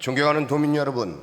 존경하는 도민 여러분,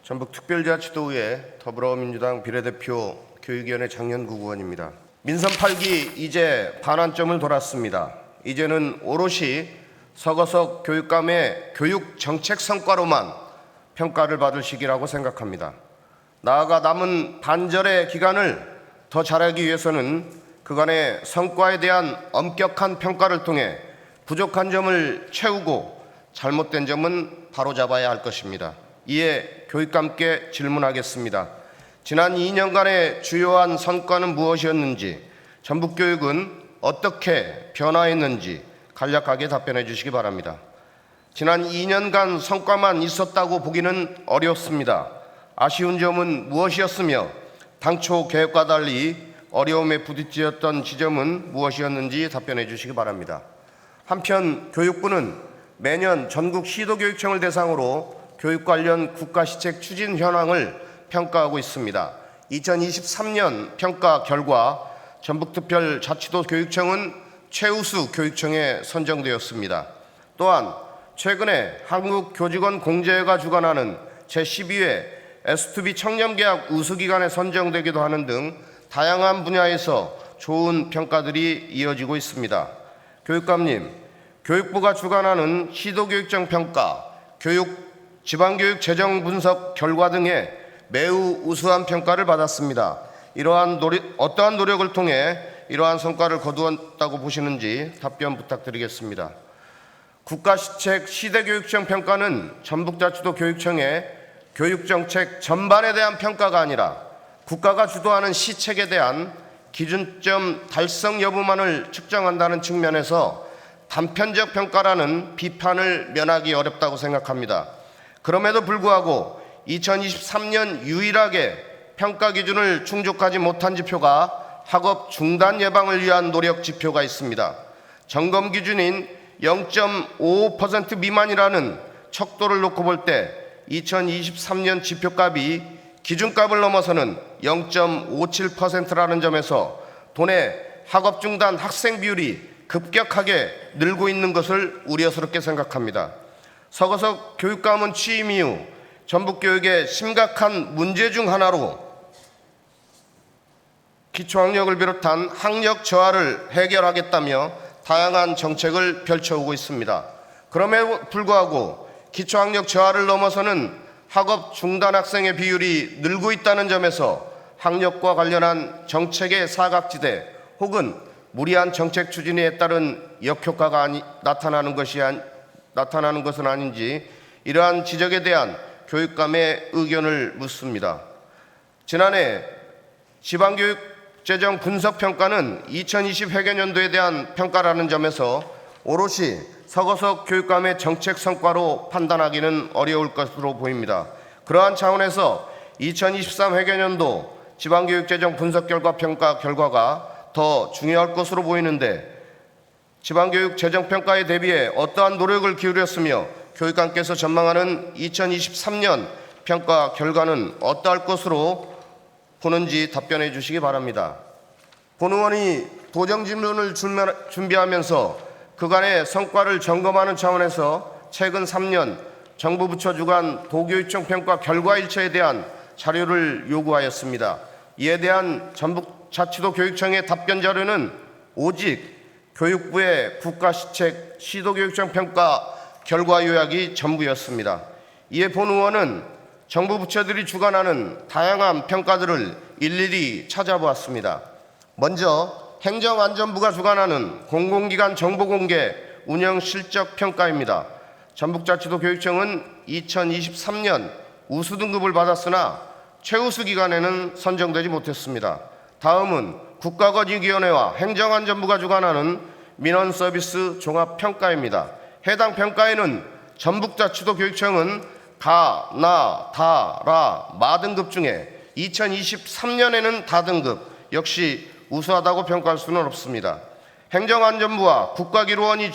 전북특별자치도의회 더불어민주당 비례대표 교육위원회 장현구 의원입니다. 민선 8기 이제 반환점을 돌았습니다. 이제는 오롯이 서거석 교육감의 교육 정책 성과로만 평가를 받을 시기라고 생각합니다. 나아가 남은 반절의 기간을 더 잘하기 위해서는 그간의 성과에 대한 엄격한 평가를 통해 부족한 점을 채우고 잘못된 점은 바로잡아야 할 것입니다. 이에 교육감께 질문하겠습니다. 지난 2년간의 주요한 성과는 무엇이었는지, 전북교육은 어떻게 변화했는지 간략하게 답변해 주시기 바랍니다. 지난 2년간 성과만 있었다고 보기는 어렵습니다. 아쉬운 점은 무엇이었으며 당초 계획과 달리 어려움에 부딪혔던 지점은 무엇이었는지 답변해 주시기 바랍니다. 한편 교육부는 매년 전국 시도교육청을 대상으로 교육 관련 국가시책 추진 현황을 평가하고 있습니다. 2023년 평가 결과 전북특별자치도 교육청은 최우수 교육청에 선정되었습니다. 또한 최근에 한국교직원공제회가 주관하는 제12회 S2B 청렴계약 우수기관에 선정되기도 하는 등 다양한 분야에서 좋은 평가들이 이어지고 있습니다. 교육감님, 교육부가 주관하는 시도교육청 평가, 지방교육 재정 분석 결과 등에 매우 우수한 평가를 받았습니다. 어떠한 노력을 통해 이러한 성과를 거두었다고 보시는지 답변 부탁드리겠습니다. 국가시책 시대교육청 평가는 전북자치도 교육청의 교육정책 전반에 대한 평가가 아니라 국가가 주도하는 시책에 대한 기준점 달성 여부만을 측정한다는 측면에서 단편적 평가라는 비판을 면하기 어렵다고 생각합니다. 그럼에도 불구하고 2023년 유일하게 평가 기준을 충족하지 못한 지표가 학업 중단 예방을 위한 노력 지표가 있습니다. 점검 기준인 0.55% 미만이라는 척도를 놓고 볼 때 2023년 지표값이 기준값을 넘어서는 0.57%라는 점에서 도내 학업 중단 학생 비율이 급격하게 늘고 있는 것을 우려스럽게 생각합니다. 서거석 교육감은 취임 이후 전북교육의 심각한 문제 중 하나로 기초학력을 비롯한 학력 저하를 해결하겠다며 다양한 정책을 펼쳐오고 있습니다. 그럼에도 불구하고 기초학력 저하를 넘어서는 학업 중단 학생의 비율이 늘고 있다는 점에서 학력과 관련한 정책의 사각지대 혹은 무리한 정책 추진에 따른 역효과가 나타나는 것은 아닌지 이러한 지적에 대한 교육감의 의견을 묻습니다. 지난해 지방교육재정 분석평가는 2020 회계년도에 대한 평가라는 점에서 오롯이 서거석 교육감의 정책 성과로 판단하기는 어려울 것으로 보입니다. 그러한 차원에서 2023 회계년도 지방교육재정 분석 평가 결과가 더 중요할 것으로 보이는데 지방교육 재정평가에 대비해 어떠한 노력을 기울였으며 교육감께서 전망하는 2023년 평가 결과는 어떠할 것으로 보는지 답변해 주시기 바랍니다. 본 의원이 도정 질문을 준비하면서 그간의 성과를 점검하는 차원에서 최근 3년 정부 부처 주관 도교육청 평가 결과일처에 대한 자료를 요구하였습니다. 이에 대한 전북자치도 교육청의 답변 자료는 오직 교육부의 국가시책 시도교육청 평가 결과 요약이 전부였습니다. 이에 본 의원은 정부 부처들이 주관하는 다양한 평가들을 일일이 찾아보았습니다. 먼저 행정안전부가 주관하는 공공기관 정보공개 운영 실적 평가입니다. 전북자치도 교육청은 2023년 우수 등급을 받았으나 최우수 기관에는 선정되지 못했습니다. 다음은 국가권익위원회와 행정안전부가 주관하는 민원서비스 종합평가입니다. 해당 평가에는 전북자치도 교육청은 가, 나, 다, 라, 마 등급 중에 2023년에는 다 등급 역시 우수하다고 평가할 수는 없습니다. 행정안전부와 국가기록원이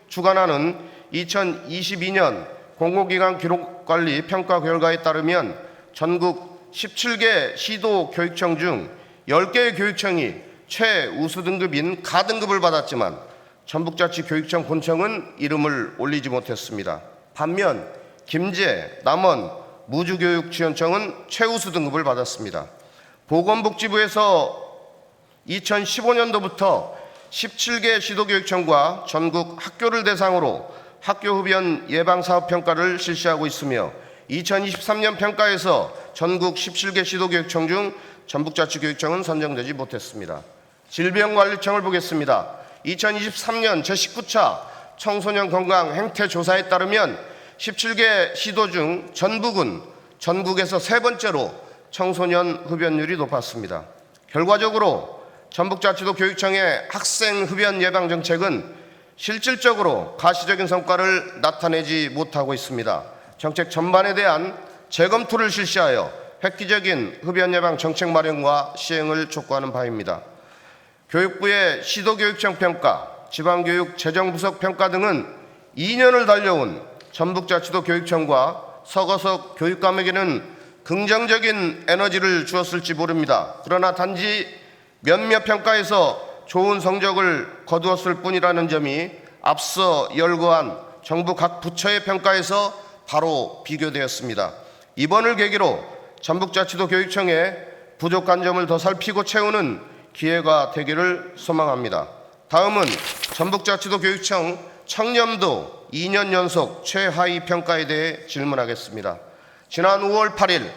주관하는 2022년 공공기관 기록관리 평가 결과에 따르면 전국 17개 시도교육청 중 10개의 교육청이 최우수 등급인 가 등급을 받았지만 전북자치교육청 본청은 이름을 올리지 못했습니다. 반면 김제, 남원, 무주교육지원청은 최우수 등급을 받았습니다. 보건복지부에서 2015년도부터 17개 시도교육청과 전국 학교를 대상으로 학교흡연 예방사업평가를 실시하고 있으며 2023년 평가에서 전국 17개 시도교육청 중 전북자치교육청은 선정되지 못했습니다. 질병관리청을 보겠습니다. 2023년 제19차 청소년 건강 행태조사에 따르면 17개 시도 중 전북은 전국에서 세 번째로 청소년 흡연율이 높았습니다. 결과적으로 전북자치도 교육청의 학생 흡연 예방 정책은 실질적으로 가시적인 성과를 나타내지 못하고 있습니다. 정책 전반에 대한 재검토를 실시하여 획기적인 흡연 예방 정책 마련과 시행을 촉구하는 바입니다. 교육부의 시도교육청 평가, 지방교육 재정부석 평가 등은 2년을 달려온 전북자치도 교육청과 서거석 교육감에게는 긍정적인 에너지를 주었을지 모릅니다. 그러나 단지 몇몇 평가에서 좋은 성적을 거두었을 뿐이라는 점이 앞서 열거한 정부 각 부처의 평가에서 바로 비교되었습니다. 이번을 계기로 전북자치도 교육청의 부족한 점을 더 살피고 채우는 기회가 되기를 소망합니다. 다음은 전북자치도 교육청 청렴도 2년 연속 최하위 평가에 대해 질문하겠습니다. 지난 5월 8일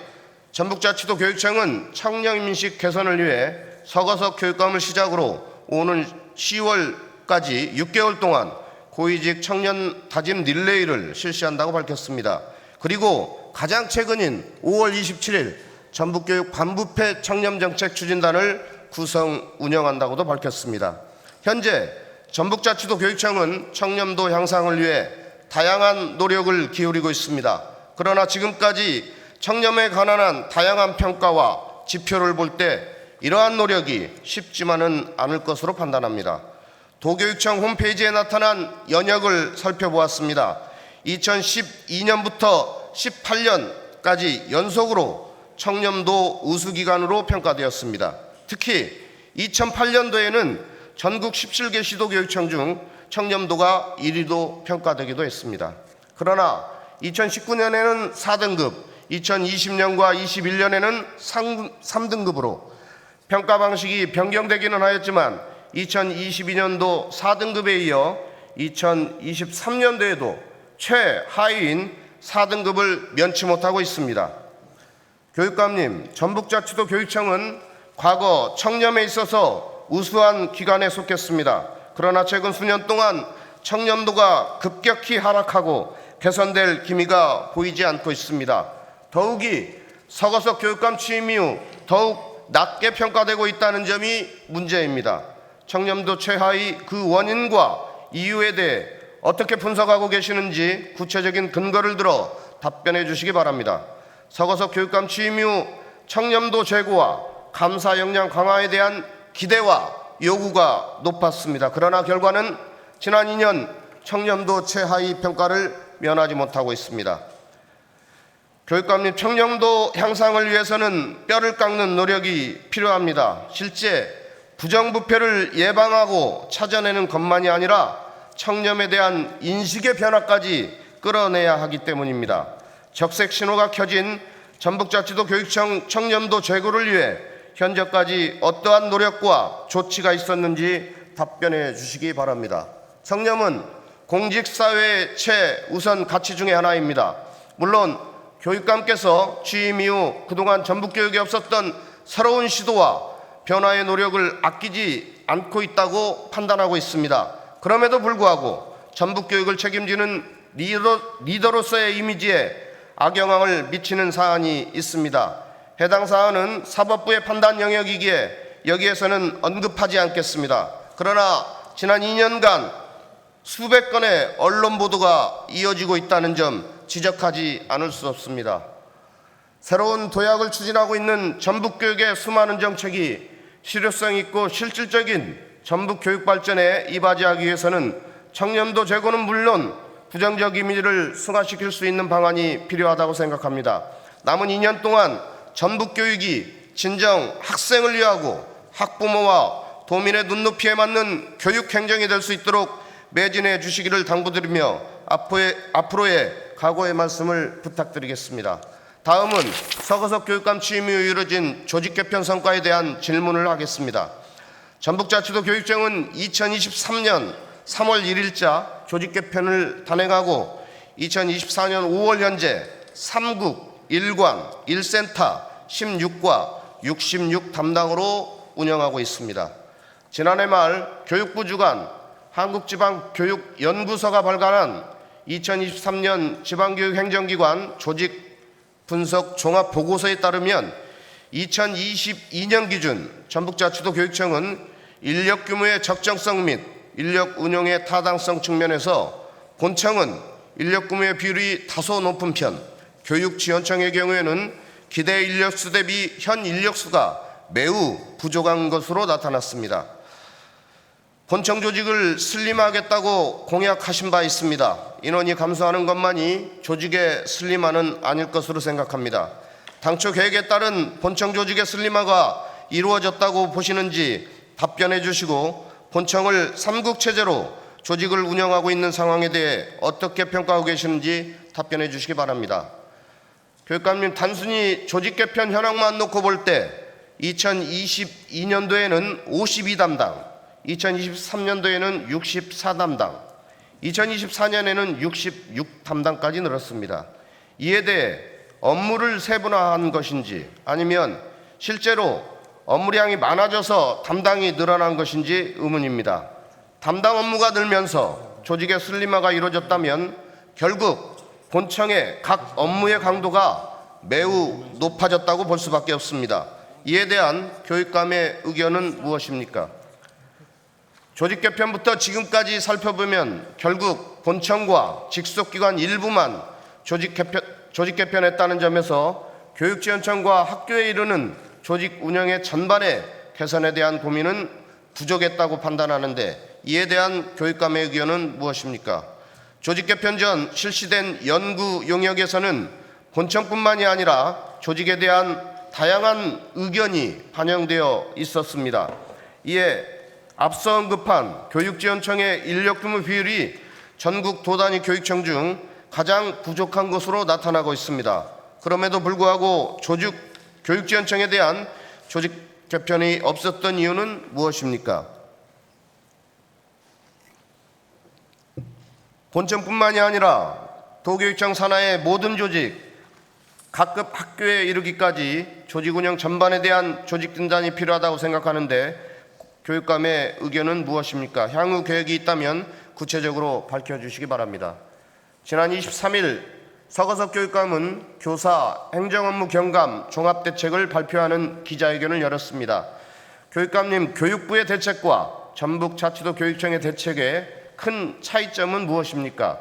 전북자치도 교육청은 청렴인식 개선을 위해 서거석 교육감을 시작으로 오는 10월까지 6개월 동안 고위직 청년 다짐 릴레이를 실시한다고 밝혔습니다. 그리고 가장 최근인 5월 27일 전북교육 반부패 청렴정책 추진단을 구성 운영한다고도 밝혔습니다. 현재 전북자치도 교육청은 청렴도 향상을 위해 다양한 노력을 기울이고 있습니다. 그러나 지금까지 청렴에 관한 다양한 평가와 지표를 볼 때 이러한 노력이 쉽지만은 않을 것으로 판단합니다. 도교육청 홈페이지에 나타난 연역을 살펴보았습니다. 2012년부터 18년까지 연속으로 청렴도 우수기관으로 평가되었습니다. 특히 2008년도에는 전국 17개 시도교육청 중 청렴도가 1위로 평가되기도 했습니다. 그러나 2019년에는 4등급, 2020년과 21년에는 3등급으로 평가 방식이 변경되기는 하였지만 2022년도 4등급에 이어 2023년도에도 최하위인 4등급을 면치 못하고 있습니다. 교육감님, 전북자치도 교육청은 과거 청렴에 있어서 우수한 기관에 속했습니다. 그러나 최근 수년 동안 청렴도가 급격히 하락하고 개선될 기미가 보이지 않고 있습니다. 더욱이 서거석 교육감 취임 이후 더욱 낮게 평가되고 있다는 점이 문제입니다. 청렴도 최하위 그 원인과 이유에 대해 어떻게 분석하고 계시는지 구체적인 근거를 들어 답변해 주시기 바랍니다. 서거석 교육감 취임 이후 청렴도 제고와 감사 역량 강화에 대한 기대와 요구가 높았습니다. 그러나 결과는 지난 2년 청렴도 최하위 평가를 면하지 못하고 있습니다. 교육감님, 청렴도 향상을 위해서는 뼈를 깎는 노력이 필요합니다. 실제 부정부패를 예방하고 찾아내는 것만이 아니라 청렴에 대한 인식의 변화까지 끌어내야 하기 때문입니다. 적색 신호가 켜진 전북자치도 교육청 청렴도 제고를 위해 현재까지 어떠한 노력과 조치가 있었는지 답변해 주시기 바랍니다. 청렴은 공직사회의 최우선 가치 중에 하나입니다. 물론 교육감께서 취임 이후 그동안 전북교육에 없었던 새로운 시도와 변화의 노력을 아끼지 않고 있다고 판단하고 있습니다. 그럼에도 불구하고 전북교육을 책임지는 리더로서의 이미지에 악영향을 미치는 사안이 있습니다. 해당 사안은 사법부의 판단 영역이기에 여기에서는 언급하지 않겠습니다. 그러나 지난 2년간 수백 건의 언론 보도가 이어지고 있다는 점 지적하지 않을 수 없습니다. 새로운 도약을 추진하고 있는 전북교육의 수많은 정책이 실효성 있고 실질적인 전북교육 발전에 이바지하기 위해서는 청렴도 제고는 물론 부정적 이미지를 승화시킬 수 있는 방안이 필요하다고 생각합니다. 남은 2년 동안 전북교육이 진정 학생을 위하고 학부모와 도민의 눈높이에 맞는 교육 행정이 될 수 있도록 매진해 주시기를 당부드리며 앞으로의 각오의 말씀을 부탁드리겠습니다. 다음은 서거석 교육감 취임 이후 이루어진 조직 개편 성과에 대한 질문을 하겠습니다. 전북자치도 교육청은 2023년 3월 1일자 조직 개편을 단행하고 2024년 5월 현재 3국 1관 1센터 16과 66 담당으로 운영하고 있습니다. 지난해 말 교육부 주관 한국지방교육연구소가 발간한 2023년 지방교육행정기관 조직 분석 종합보고서에 따르면 2022년 기준 전북자치도 교육청은 인력 규모의 적정성 및 인력 운용의 타당성 측면에서 본청은 인력 규모의 비율이 다소 높은 편, 교육지원청의 경우에는 기대 인력수 대비 현 인력수가 매우 부족한 것으로 나타났습니다. 본청 조직을 슬림하겠다고 공약하신 바 있습니다. 인원이 감소하는 것만이 조직의 슬림화는 아닐 것으로 생각합니다. 당초 계획에 따른 본청 조직의 슬림화가 이루어졌다고 보시는지 답변해 주시고, 본청을 3국 체제로 조직을 운영하고 있는 상황에 대해 어떻게 평가하고 계시는지 답변해 주시기 바랍니다. 교육감님, 단순히 조직 개편 현황만 놓고 볼 때 2022년도에는 52담당, 2023년도에는 64담당, 2024년에는 66담당까지 늘었습니다. 이에 대해 업무를 세분화한 것인지 아니면 실제로 업무량이 많아져서 담당이 늘어난 것인지 의문입니다. 담당 업무가 늘면서 조직의 슬림화가 이루어졌다면 결국 본청의 각 업무의 강도가 매우 높아졌다고 볼 수밖에 없습니다. 이에 대한 교육감의 의견은 무엇입니까? 조직 개편부터 지금까지 살펴보면 결국 본청과 직속기관 일부만 조직 개편했다는 점에서 교육지원청과 학교에 이르는 조직 운영의 전반의 개선에 대한 고민은 부족했다고 판단하는데, 이에 대한 교육감의 의견은 무엇입니까? 조직 개편 전 실시된 연구 용역에서는 본청뿐만이 아니라 조직에 대한 다양한 의견이 반영되어 있었습니다. 이에 앞서 언급한 교육지원청의 인력 규모 비율이 전국 도단위 교육청 중 가장 부족한 것으로 나타나고 있습니다. 그럼에도 불구하고 교육지원청에 대한 조직 개편이 없었던 이유는 무엇입니까? 본청뿐만이 아니라 도교육청 산하의 모든 조직, 각급 학교에 이르기까지 조직 운영 전반에 대한 조직 진단이 필요하다고 생각하는데, 교육감의 의견은 무엇입니까? 향후 계획이 있다면 구체적으로 밝혀주시기 바랍니다. 지난 23일 서거석 교육감은 교사 행정업무 경감 종합대책을 발표하는 기자회견을 열었습니다. 교육감님, 교육부의 대책과 전북자치도 교육청의 대책의 큰 차이점은 무엇입니까?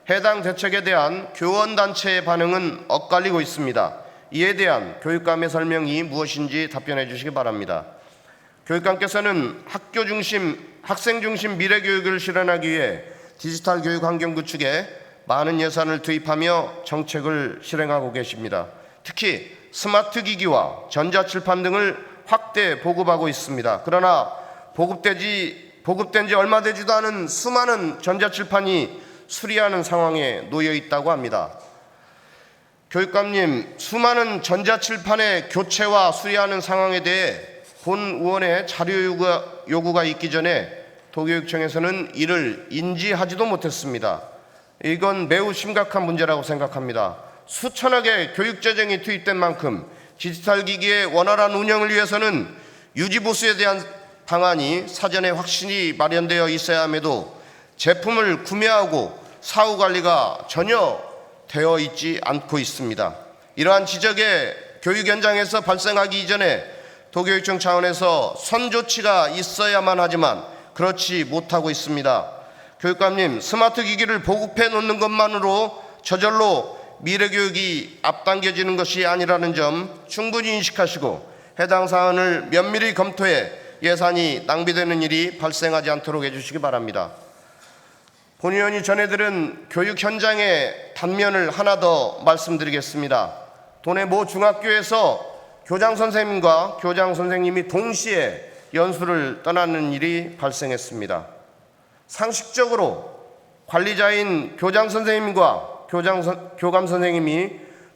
해당 대책에 대한 교원단체의 반응은 엇갈리고 있습니다. 이에 대한 교육감의 설명이 무엇인지 답변해 주시기 바랍니다. 교육감께서는 학교 중심, 학생 중심 미래 교육을 실현하기 위해 디지털 교육 환경 구축에 많은 예산을 투입하며 정책을 실행하고 계십니다. 특히 스마트 기기와 전자칠판 등을 확대 보급하고 있습니다. 그러나 보급된 지 얼마 되지도 않은 수많은 전자칠판이 수리하는 상황에 놓여 있다고 합니다. 교육감님, 수많은 전자칠판의 교체와 수리하는 상황에 대해 본 의원의 자료 요구가 있기 전에 도교육청에서는 이를 인지하지도 못했습니다. 이건 매우 심각한 문제라고 생각합니다. 수천억의 교육재정이 투입된 만큼 디지털 기기의 원활한 운영을 위해서는 유지보수에 대한 방안이 사전에 확실히 마련되어 있어야 함에도 제품을 구매하고 사후 관리가 전혀 되어 있지 않고 있습니다. 이러한 지적에 교육 현장에서 발생하기 이전에 도교육청 차원에서 선조치가 있어야만 하지만 그렇지 못하고 있습니다. 교육감님, 스마트 기기를 보급해 놓는 것만으로 저절로 미래교육이 앞당겨지는 것이 아니라는 점 충분히 인식하시고 해당 사안을 면밀히 검토해 예산이 낭비되는 일이 발생하지 않도록 해주시기 바랍니다. 본 의원이 전해들은 교육 현장의 단면을 하나 더 말씀드리겠습니다. 도내 모 중학교에서 교장 선생님과 교장 선생님이 동시에 연수를 떠나는 일이 발생했습니다. 상식적으로 관리자인 교장 선생님과 교감 선생님이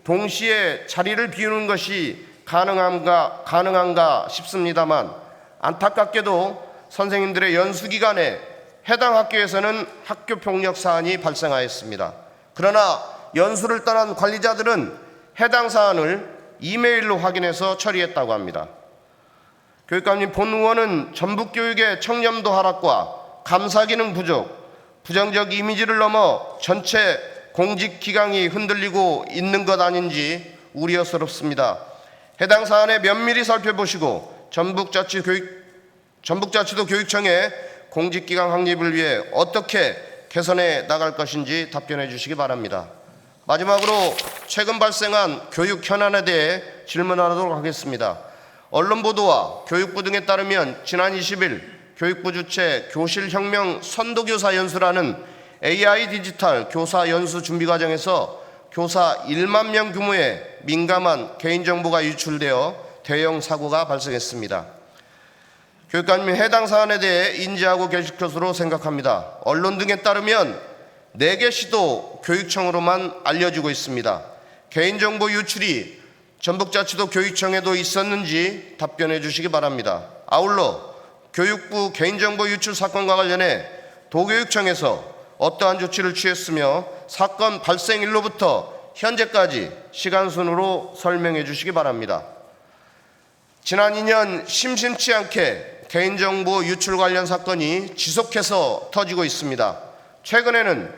동시에 자리를 비우는 것이 가능한가 싶습니다만, 안타깝게도 선생님들의 연수 기간에 해당 학교에서는 학교 폭력 사안이 발생하였습니다. 그러나 연수를 떠난 관리자들은 해당 사안을 이메일로 확인해서 처리했다고 합니다. 교육감님, 본 의원은 전북교육의 청렴도 하락과 감사 기능 부족, 부정적 이미지를 넘어 전체 공직기강이 흔들리고 있는 것 아닌지 우려스럽습니다. 해당 사안에 면밀히 살펴보시고 전북자치도 교육청의 공직기강 확립을 위해 어떻게 개선해 나갈 것인지 답변해 주시기 바랍니다. 마지막으로 최근 발생한 교육 현안에 대해 질문하도록 하겠습니다. 언론 보도와 교육부 등에 따르면 지난 20일 교육부 주최 교실혁명 선도교사 연수라는 AI 디지털 교사 연수 준비 과정에서 교사 1만 명 규모의 민감한 개인정보가 유출되어 대형 사고가 발생했습니다. 교육감님, 해당 사안에 대해 인지하고 계실 것으로 생각합니다. 언론 등에 따르면 4개 시도 교육청으로만 알려지고 있습니다. 개인정보 유출이 전북자치도 교육청에도 있었는지 답변해 주시기 바랍니다. 아울러 교육부 개인정보 유출 사건과 관련해 도교육청에서 어떠한 조치를 취했으며 사건 발생일로부터 현재까지 시간순으로 설명해 주시기 바랍니다. 지난 2년 심심치 않게 개인정보 유출 관련 사건이 지속해서 터지고 있습니다. 최근에는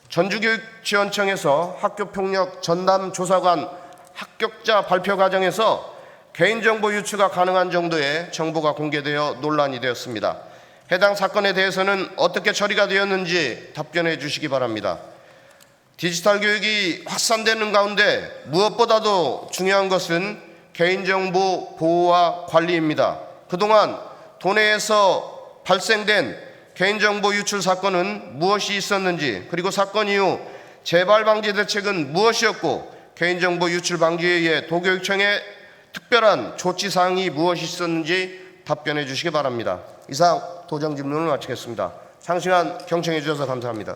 전주교육지원청에서 학교폭력 전담조사관 합격자 발표 과정에서 개인정보 유출가 가능한 정도의 정보가 공개되어 논란이 되었습니다. 해당 사건에 대해서는 어떻게 처리가 되었는지 답변해 주시기 바랍니다. 디지털 교육이 확산되는 가운데 무엇보다도 중요한 것은 개인정보 보호와 관리입니다. 그동안 도내에서 발생된 개인정보 유출 사건은 무엇이 있었는지, 그리고 사건 이후 재발 방지 대책은 무엇이었고, 개인정보 유출 방지에 의해 도교육청의 특별한 조치 사항이 무엇이 있었는지 답변해 주시기 바랍니다. 이상 도정 질문을 마치겠습니다. 상시간 경청해 주셔서 감사합니다.